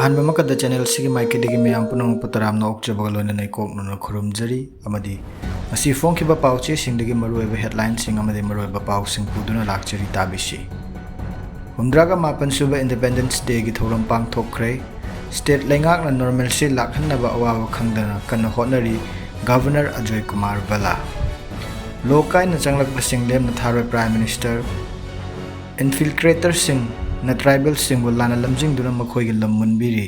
अहनब मकद channel सिगी माइकेदगी मयाम Poonam पुतराम ना ओक्चबग लोइना कोकना खुरुमजरी अमदी असी फोंखिबा पाउचे सिंगदगी मरुएबा headline सिंग अमदी मरुएबा पाउ सिंग पुदुना लाक्चरी ताबिसी हुमद्रागा मापन सुबा इंडिपेंडेंस डे गी थौरम पांगथोखरे स्टेट लेंगाकना नॉर्मलसी लाखन्नबा अवाबा खंगदना कन्न होटनरी गवर्नर अजय कुमार बला लोकायना चंगलकबा सिंगलेम थारवे प्राइम मिनिस्टर इन्फिल्ट्रेटर सिंग न ट्राइबल सिंह लाना लमजिंग दुना मखोई लम मुनबिरी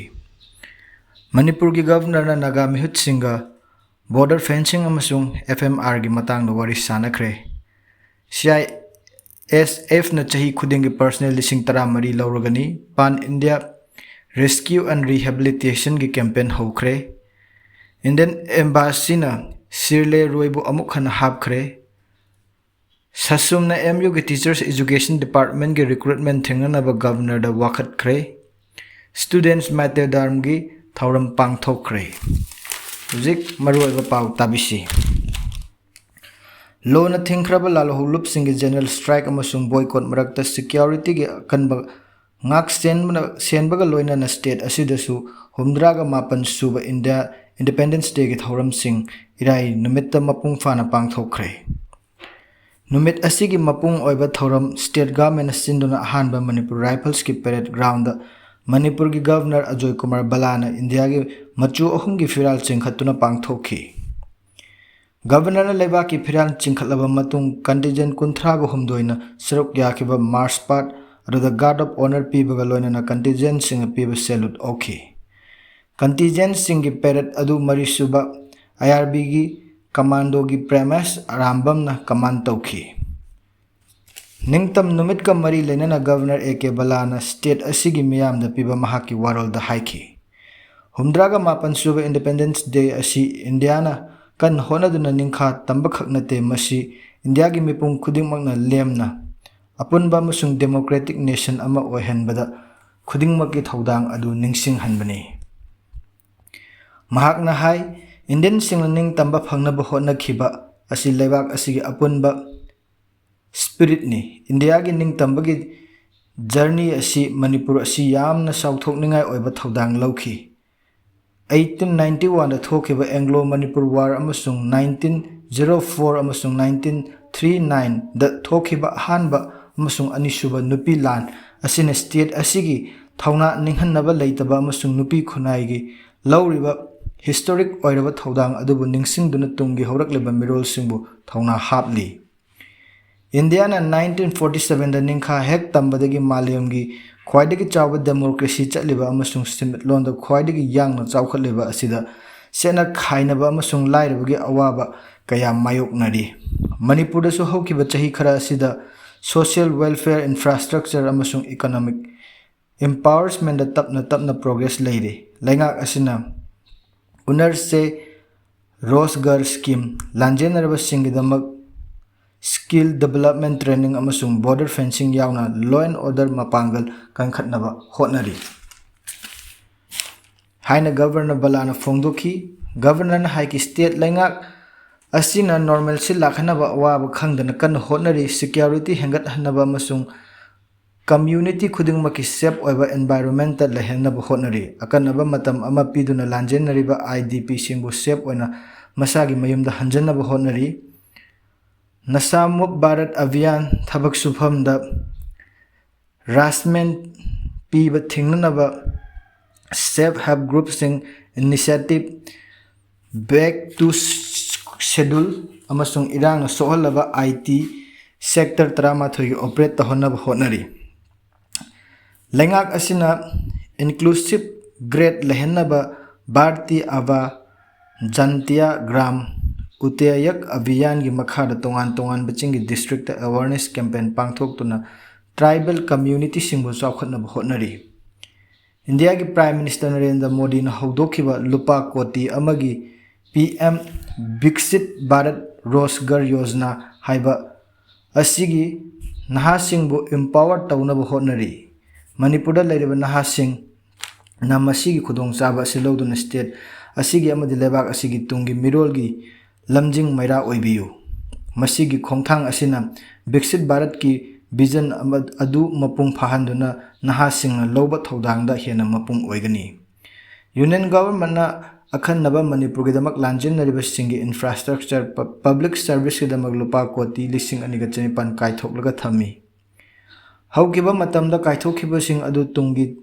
मणिपुर की गवर्नर ना नागा मिहुत सिंह बॉर्डर फेंसिंग अमसुंग एफएमआर की मतंग वरी सानखरे सीआईएसएफ न चाही खुदिंग पर्सनल लिसिंग तरा मरी लौरगनी पान इंडिया रेस्क्यू एंड रिहेबिलिटेशन की कैंपेन होखरे इंडियन एम्बासी न सिरले रोइबु अमुक हन हापखरे ससुम न एमयू के टीचर्स एजुकेशन डिपार्टमेंट के रिक्रूटमेंट थेंगनब गवर्नर द वाखतखरे स्टूडेंट्स मैटेदार्म की थौरम पांगथोखरे हुजिक मरुअब पाउ ताबिसी लोन थिंख्रब लालहुलुप सिंह जनरल स्ट्राइक अमसुंग बॉयकॉट मरक्ता सिक्योरिटी के अकनब ngak senbaga loina na state asidasu humdraga mapan suba india independence day gi thoram sing irai numitta mapung fana pangthokre numit asigi mapung oiba thoram state government sinduna hanba manipur rifles ki parade ground manipur gi governor ajoy kumar balana india gi machu ahum gi firal chingkhatuna pangthokhi governor na leba ki firal chingkhatlaba matung contingent kunthra go humdoina saruk yakhiba march part the guard of honor pibaga loina contingent sing piba salute okay contingent sing gi parade adu mari suba IRB gi commando gi premise arambam na command tawki ningtam numit ka mari lena na governor AK balana state asigi miyam da piba mahaki warol da haiki humdraga mapan suba independence day asi indiana kan honaduna ningkha tamba khaknate masi india gi mipum khuding makna lemna अपुनबा मसुंग democratic nation अमा ओहनबदा खुदिंगमकी थौदांग अदु निंगसिंग हनबनी महाकना high Indian सिंगनिंग तंबा फंगनब होनखिबा असि लेबाक असिगी अपुनबा spirit नि India गी निंग तंबगी journey असि मणिपुर असि यामना साउथोकनिंगाय ओइबा थौदांग लौखि 1891 दा थोखिबा एंग्लो मणिपुर वार अमसुंग 1904 अमसुंग 1939 दा थोखिबा हानबा अमसुंग अनिसुबा नुपी लान असिन स्टेट असिगी थौना निंहन्नबा लेतबा अमसुंग नुपी खुनाइगी लौरिबा हिस्टोरिक ओइरबा थौदांग अदुबु निंगसिंगदुना तुंगी हौरकलेबा मिरोल सिंगबु थौना हापली इंडिया ना 1947 दा निंखा हेक तंबदगी मालेमगी ख्वाइदगी चावबा डेमोक्रेसी चटलिबा अमसुंग सिमिटलोंदा ख्वाइदगी यांगना चावखलेबा असिदा सेना खाइनबा अमसुंग लाइरबगी अवाबा कया मायोकनरी मणिपुरदसु हौकिबा चही खरा असिदा सोशल वेलफेयर इंफ्रास्ट्रक्चर अमसुंग इकोनॉमिक एम्पावरमेंट तपना तपना प्रोग्रेस लेरे लेंगाक असिना उनर से रोजगार स्कीम लांजेनरबा सिंगिदमक स्किल डेवलपमेंट ट्रेनिंग अमसुंग बॉर्डर फेंसिंग यावना लॉ एंड ऑर्डर मपांगल कंखटनबा होटनरी हाइना गवर्नर बलाना फोंदोखी गवर्नर हाइकी स्टेट लेंगाक असिना नॉर्मल से लाखनबा अवाब खंगदन कन होटनरी सिक्योरिटी हेंगत हनबा अमसुंग कम्युनिटी खुदिंगमकी सेफ ओइबा एनवायरनमेंट लहेनबा होटनरी अकनबा मतम अमा पिदुना लांजेनरिबा IDP सिंगबु सेफ ओइना मसागी मयुमदा हंजनबा होटनरी नसामुक भारत अभियान थबक सुफमदा रासमेंट पीबा थिंगनबा सेफ हेल्प ग्रुप सिंग इनिशिएटिव बैक टू शेड्यूल अमसुंग इरांग सोहलबा IT सेक्टर 13 की ऑपरेट तहनब होनरी लेंगाक असिना इंक्लूसिव ग्रेड लहनबा भारतीय आवा जनतिया ग्राम उतेयक अभियान की मखाद तोंगान तोंगान बचिंग डिस्ट्रिक्ट अवेयरनेस कैंपेन पांगथोक्तुना ट्राइबल कम्युनिटी सिंगबु चावखतनब होनरी इंडिया की प्राइम मिनिस्टर नरेंद्र मोदी न हौदोखिबा लुपा कोटी अमगी PM विकसित भारत रोजगार योजना हाइबा असिगी नहासिंगबु एम्पावर तौनब होनरी मणिपुरदा लेरिबा नहासिंग ना मसिगी खुदोंचाबा सिलौदुना स्टेट असिगी अमदि लेबाक असिगी तुंगी मिरोलगी लमजिंग मैरा ओइबियु मसिगी खोंथांग असिना विकसित भारत की विजन अदु मपुंग फाहंदुना नहासिंगना लौबा थौदांगदा हेना मपुंग ओइगनी। Union government na akhannaba Manipur gidamak lanjinaribasingi infrastructure public service gidamak lupa koti 2,2,7 kaithokhlaga thami. Haukiba matamda kaithokibasing adu tungi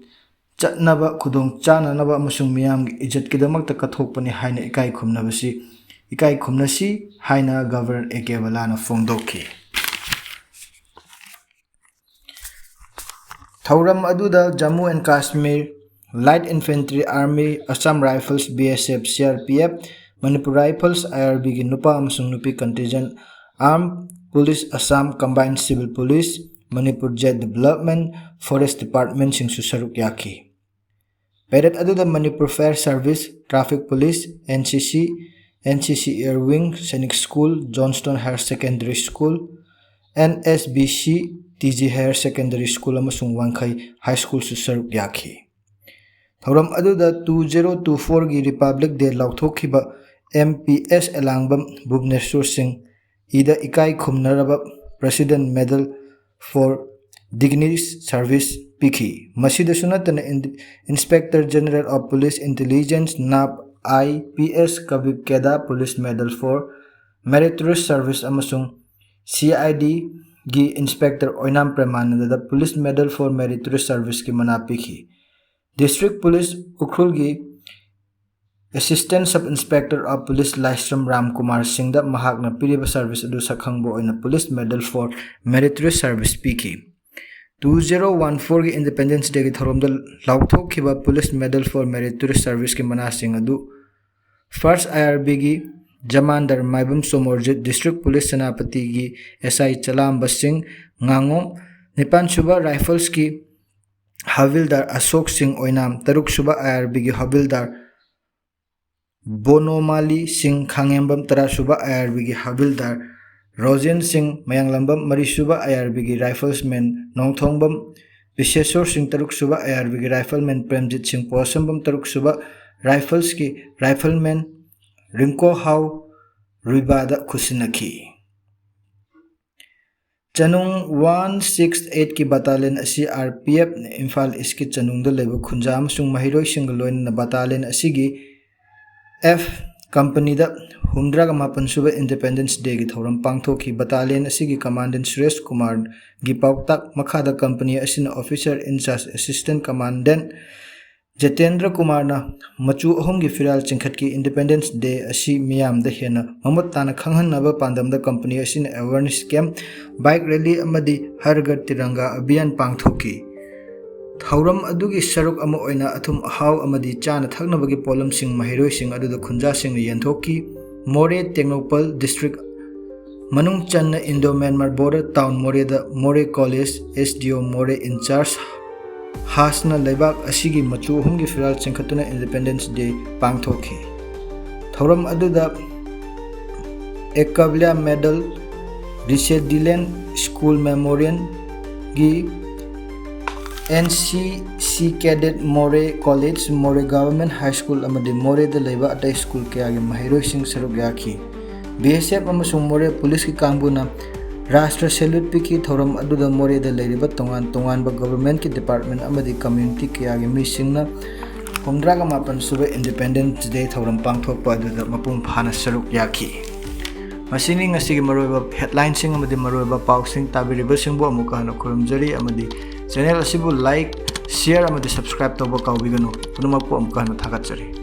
chatnaba khudong chananaba amasung miyamgi ijat gidamakta kathokpani haina ikai khumnasi haina Governor A.K. Balana fongdokhi. Thauram aduda Jammu and Kashmir Light Infantry Army, Assam Rifles, BSF, CRPF, Manipur Rifles, IRB gi nupa amasung nupi contingent, Armed Police Assam, Combined Civil Police, Manipur Jet Development, Forest Department sing susaruk yaki. Parade aduda Manipur Fair Service, Traffic Police, NCC Air Wing, Sainik School, Johnston Higher Secondary School, NSBC, TG Higher Secondary School amasung Wangkai High School susaruk yaki. Thauram aduda 2024 gi Republic Day lauthokhiba MPS Elangbam Bhuvneshwar Singh ida ikai khumnaraba President Medal for Dignities Service pikhi. Masida sunatana Inspector General of Police Intelligence NAP IPS Kabib Keda Police Medal for Meritorious Service amasung CID gi Inspector Oinam Premananda Police Medal for Meritorious Service ki mana pikhi. District Police Ukhrul gi Assistant Sub Inspector of Police Laisram Ram Kumar Singh da mahakna piriba service adu sakhangbo oina Police Medal for Meritorious Service pikhi. 2014 gi Independence Day gi thoromda lauthokhiba Police Medal for Meritorious Service ki mana sing adu First IRB gi Jamandar Maibam Somorjit, District Police Senapati gi SI Chalam Basing Ngangom, Nipan Suba Rifles ki Havildar Ashok Singh Oinam, Taruk Suba IRB gi Havildar Bonomali Singh Khangembam, Tara Suba IRB gi Havildar Rosen Singh Mayanglambam, Mari Suba IRB gi Riflesman Nongthongbam, Visheshwar Singh Taruk Suba IRB gi Rifleman Premjit Singh Posambam, Taruk Suba Rifles ki Rifleman Rinko Hau Ruibada Kusinaki. Chanung 168 ki battalion asi RPF Imphal East ki chanung da leba khunja amasung mahiroi singaloin na battalion asigi F company da humdraga mapan suba Independence Day gi thoram pangthokhi. Battalion asigi Commandant Suresh Kumar gi pauktak makhada company asina Officer in Charge Assistant Commandant Jatendra Kumar na machu ahom gi firal chingkhat ki Independence Day asi miyam da hena mamut tana khanghan naba pandam da company asina awareness camp bike rally amadi har ghar tiranga abhiyan pangthoki. Thauram adugi saruk ama oina athum ahau amadi chana thaknaba gi polam sing mahiroi sing adu da khunja sing yenthoki. More Technopal District Manung Channa Indo-Myanmar Border Town More da More College SDO More in charge Hasna Lebak asigi machu humgi firal chingkhatuna Independence Day pangthokhi. Thauram aduda Ekavlia Medal Dylan School Memorial gi NCC Cadet More College More Government High School amadi More da leba atai school kaya gi mahiroi sing saruk yaki. BSF amasung More Police ki kangbuna Rashtra Salute Piki Thoram aduda More da leiriba tongan ba government ki department amadi community kaya gi mi singna humdraga mapan suba Independence Day thoram pangthokpa aduda mapung phana saruk yaki. Masini ngasigi maroiba headline sing amadi maroiba paw sing tabiriba singbo amuka hana khurumjari amadi channel asibu like share amadi subscribe toba kawbiganu punumakpo amuka hana thakatjari.